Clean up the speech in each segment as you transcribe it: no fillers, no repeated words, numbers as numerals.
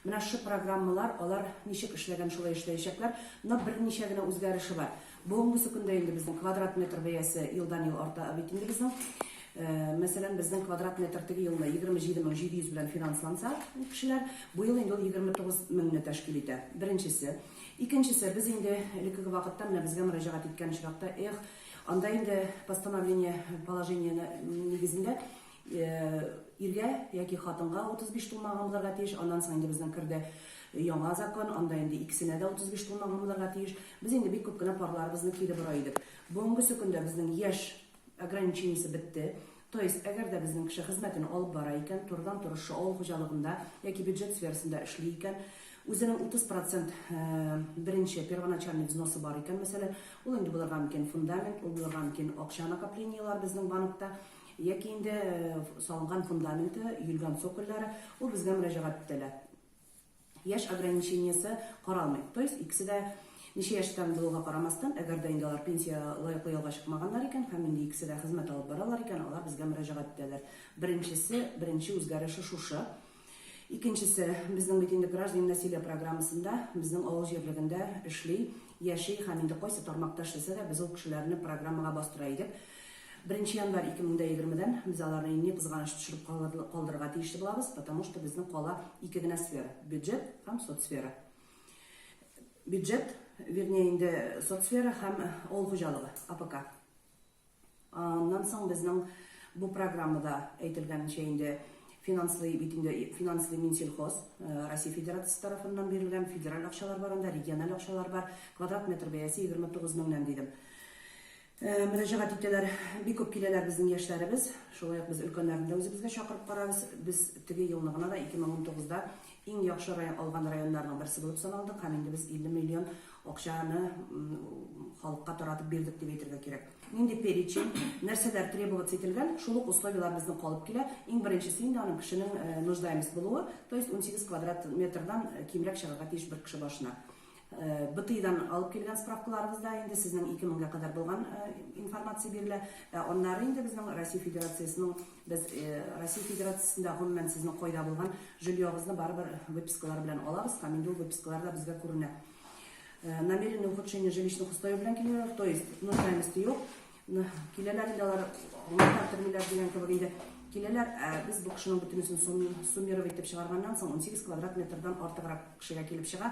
Менә шу программалар, алар ничек эшләгән шулай эшләячәкләр, но берничә генә үзгәреше бар. Бүгенге көндә инде безнең квадрат метр бәясе елдан ел арта бит инде безнең. Мәсәлән, безнең квадрат метр теге елда 27,700 белән финансланса, кешеләр бу ел инде 29,000 тәшкил итә. Беренчесе. Икенчесе, без инде элекке вакытта менә безгә мөрәҗәгать иткән чакта, анда инде постановление положение нигезендә иргә яки хатынга 35 тулмаган булырга тиеш, аннан соң инде безнең керде яңа закон, анда инде икесенә дә 35 тулмаган булырга тиеш. Без инде бик күп кенә парларыбызны кире бора идек. Бүгенге көндә безнең яшь ограничениесе бетте. То есть, әгәр дә безнең кеше хезмәтен алып бара икән, турыдан турышы авыл хуҗалыгында яки бюджет сферасында эшли икән, үзенең 30% беренче первоначальный взносы бар икән, мәсәлән, ул инде булырга мөмкин фундамент, ул булырга мөмкин акча накоплениялар безнең банкта, яки инде салынган фундаменты, юлган сокольлары, ул безгә мөрәҗәгать итәләр. Яшь ограничениесе каралмый. То есть, икесе дә ничә яшьтән булуга карамастан, әгәр дә инде алар пенсия лаеклы елга чыкмаганнар икән, һәм инде икесе дә хезмәт алып баралар икән, алар безгә мөрәҗәгать итәләр. Беренче үзгәреше шушы. Икенчесе, безнең бит инде граждан насилие программасында, безнең авыл җирлегендә эшли, яши, һәм инде кайсы тармакта эшләсә дә, без ул кешеләрне программага бастыра идек. 1 январь 2020-дән без аларны инде кызганыч төшереп калдырырга тиешле булабыз, потому что безнең кала ике генә сфера: бюджет һәм соцсфера. Бюджет, вернее, инде соцсфера һәм авыл хуҗалыгы, АПК. Аннан соң безнең бу программада әйтелгәнчә инде финанслый Минсельхоз, Россия Федерациясе тарафыннан бирелгән федераль акчалар бар, анда региональ акчалар бар. Квадрат метр бәясе 29 меңнән дидем. Мөрәҗәгать итәләр, бик күп киләләр безнең яшьләребез. Шулай ук без өлкәннәрне дә үзебезгә чакырып карабыз. Біз теге елны гына да 2019-да иң яхшы алган районнарның берсе булып саналдык, һәм инде без 50 миллион акчаны халыкка таратып бирдек дип әйтергә кирәк. Нинди перечень, нәрсәләр требоваться ителгән, шул ук условиялар безнең калып килә. Иң беренчесе инде аның кешенең нуждаемость булуы, то есть 18 квадрат метрдан кимрәк чыгарга тиеш бер кеше башына. БТИдан алып килгән справкаларыбызда инде сезнең 2000-га кадәр булган информация бирелә. Аннары инде безнең Россия Федерациясының, Россия Федерациясендә гомумән сезнең кайда булган жильёгызны барыбер выпискалар белән алабыз, һәм инде ул выпискаларда безгә күренә. Намеренное ухудшение жилищных условий белән киләләр, то есть нуждаемости юк. Киләләр инде алар терминләр дигән кебек инде киләләр, без бу кешенең бөтенесен суммировать итеп чыгарганнан соң 18 квадрат метрдан артыграк кешегә килеп чыга.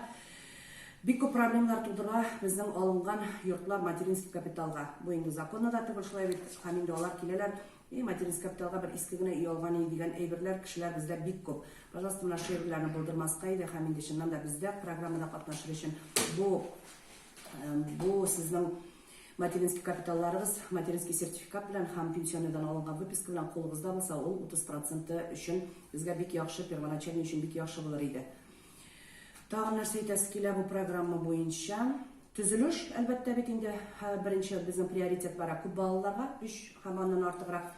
Бик күп проблемалар тудыра безнең алынган йортлар материнский капиталга. Бу инде законда да түгел шулай бит, һәм инде алар киләләр, материнский капиталга бер иске генә үй алган дигән әйберләр кешеләр бездә бик күп. Пожалуйста, менә шу әйберләрне булдырмаска иде, һәм инде чыннан да бездә программада катнашыр өчен бу сезнең материнский капиталларыбыз, материнский сертификат белән һәм пенсионердан алынган выписка белән кулыгызда булса, ул 30% өчен безгә бик яхшы, первоначальный өчен бик яхшы булыр иде. Тагын нәрсә әйтәсе килә бу программа буенча. Төзелеш, әлбәттә бит инде беренче безнең приоритет бара күп балаларга, 3 һәм аннан артыграк,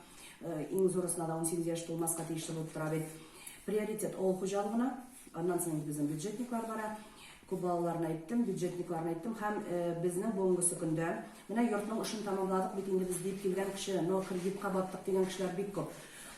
иң зурысына да 18 яшь тулмаска тиешле булып тора бит. Приоритет авыл хуҗалыгына, аннан соң безнең бюджетниклар бара. Күп балаларны әйттем, бюджетникларны әйттем, һәм безнең бүгенге көндә менә йортның эшен тамамладык бит инде без дип килгән кеше, но кредитка баттык дигән кешеләр бик күп.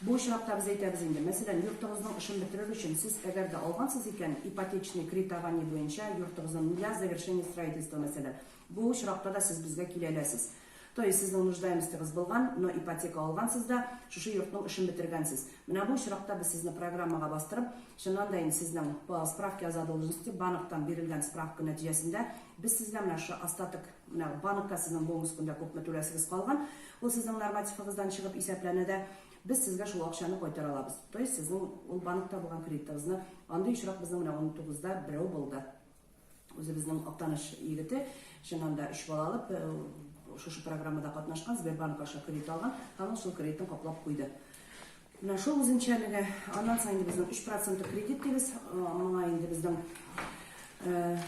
Бу очракта без әйтәбез инде, мәсәлән, йортыгызның эшен бетерер өчен сез әгәр дә алгансыз икән, ипотечный кредитование буенча йортыгызның для завершения строительства мәсәлән, бу очракта да сез безгә килә аласыз. То есть сезнең нуждаемостьгыз булган, но ипотека алгансыз да, шушы йортның эшен бетергәнсез. Менә бу очракта без сезне программага бастырып, чыннан да инде сезнең по справке о задолженности банктан бирелгән справка нәтиҗәсендә без сезгә менә шу остаток, менә банкка сезнең бүгенге көндә күпме түләсегез калган, ул сезнең нормативыгыздан чыгып исәпләнә дә, без сезгә шул акчаны кайтара алабыз. То есть сезнең ул банкта булган кредитыгызны, андый очрак безнең менә 19-да берәү булды. Үзебезнең Актаныш егете, чыннан да 3 балалы, шушы программада катнашкан, Сбербанк аша кредит алган, һәм шул кредитын каплап куйды. Менә шул үзенчәлеге, аннан соң инде безнең 3% кредит дибез, моңа инде безнең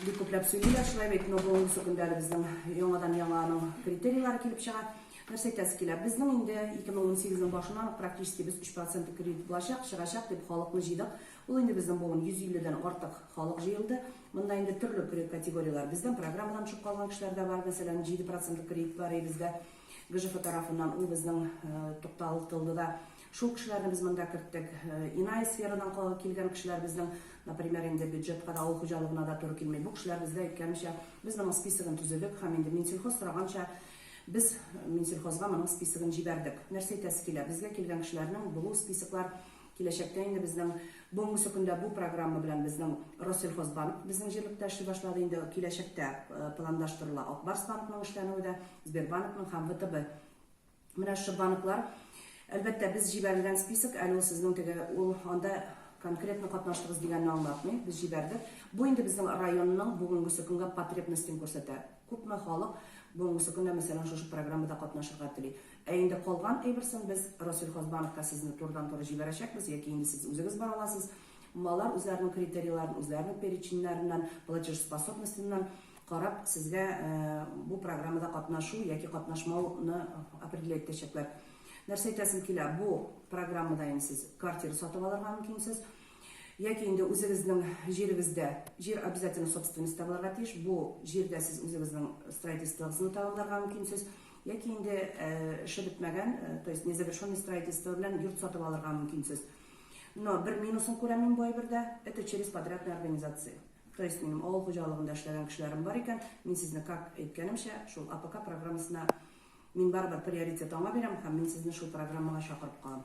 бик күпләп сөйлиләр, шулай бит, но бүгенге көндә безнең яңадан яңаның критерийлары килеп чыга. Нәрсә әйтәсе килә, безнең инде 2018-ның башыннан практически без 3% кредит булачак, чыгачак дип халыкны җыйдык. Ул инде безнең бүген 150-дән артык халык җыелды. Монда инде төрле категориялар, бездән программадан чыгып калган кешеләр дә бар, мәсәлән 7% кредит бар бездә. ГЖФ тарафыннан ул безнең тукталтылды да. Шул кешеләрне без монда керттек. Инай сферадан килгән кешеләр безнең, например, инде бюджетка да, авыл хуҗалыгына да туры килмәй. Бу кешеләр бездә әйткәнчә, без моның списогын төзедек һәм инде Минсельхоз сораганча без Минсельхозга моның списогын җибәрдек. Нәрсә әйтәсе килә? Безгә килгән кешеләрнең бу списоклар киләчәктә инде безнең бүгенге көндә бу программа белән безнең Россельхозбанк безнең җирлектә эшли башлады, инде киләчәктә планлаштырыла Акбарс банкының эшләнүе дә, Сбербанкның һәм ВТБ. Менә шу банклар, әлбәттә, без җибәргән список, әле ул сезнең теге ул анда конкретно катнаштыгыз дигәнне аңлатмый, без җибәрдек. Бу инде безнең районның бүгенге көнгә потребностен күрсәтә. Күпме халык бүгенге көндә мәсәлән шушы программада катнашырга тели. Инде калган әйберсен без Россельхозбанкка сезне турыдан-туры җибәрәчәкбез, яки инде сез үзегез бара аласыз. Малар үзләренең критерийларын, үзләренең переченнәреннән, платежеспособностеннән карап сезгә бу программада катнашу яки катнашмауны определять итәчәкләр. Нәрсә әйтәсем килә, бу программада инде сез квартира сатып алырга мөмкинсез. Яки инде үзегезнең җирегездә, җир обязательно собственность булырга тиеш, бу җирдә сез үзегезнең строительствоны тәмамларга мөмкинсез. Яки инде эше бетмәгән, то есть незавершенное строительство белән йорт сатып алырга мөмкинсез. Но бер минусын күрәм мин бу әйбердә, это через подрядные организации. То есть минем авыл хуҗалыгында эшләгән кешеләрем бар икән, мин сезне как әйткәнемчә, шул АПК программасына мин барыбер приоритет аңа бирәм һәм мин сезне шул программага чакырып калам.